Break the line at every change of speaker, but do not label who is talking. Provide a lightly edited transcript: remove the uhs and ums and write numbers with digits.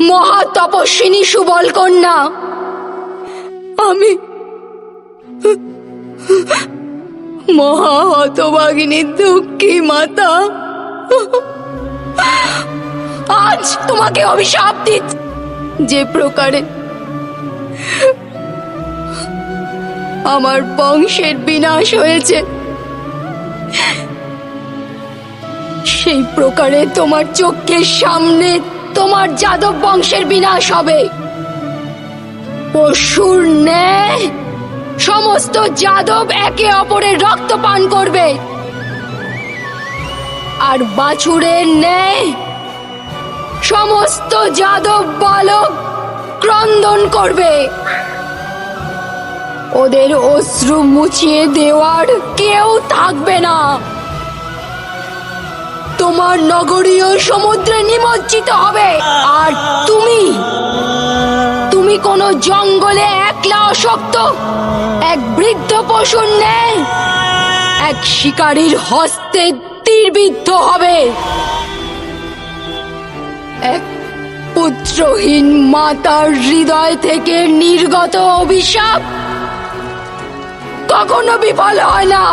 মহা তপস্বিনী সুবল কন্যা। আমি মহা হতভাগিনী দুঃখী মাতা, আজ তোমাকে অভিশাপ দিচ্ছি। যে প্রকারে আমার বংশের বিনাশ হয়েছে, সেই প্রকারে তোমার চোখের সামনে তোমার যাদব বংশের বিনাশ হবে। পশুর ন্যায় সমস্ত যাদব একে অপরের রক্ত পান করবে, আর বাছুরের ন্যায় সমস্ত যাদব বালক ক্রন্দন করবে। ওদের অশ্রু মুছিয়ে দেওয়ার কেউ থাকবে না। তোমার নগরীয় সমুদ্রে নিমজ্জিত হবে। আর তুমি কোন জঙ্গলে একলা অশক্ত এক বৃদ্ধ পশুর ন্যায় এক শিকারীর হস্তে তীরবিদ্ধ হবে। এক পুত্রহীন মাতার হৃদয় থেকে নির্গত অভিশাপ কখনো বিফল হয় না।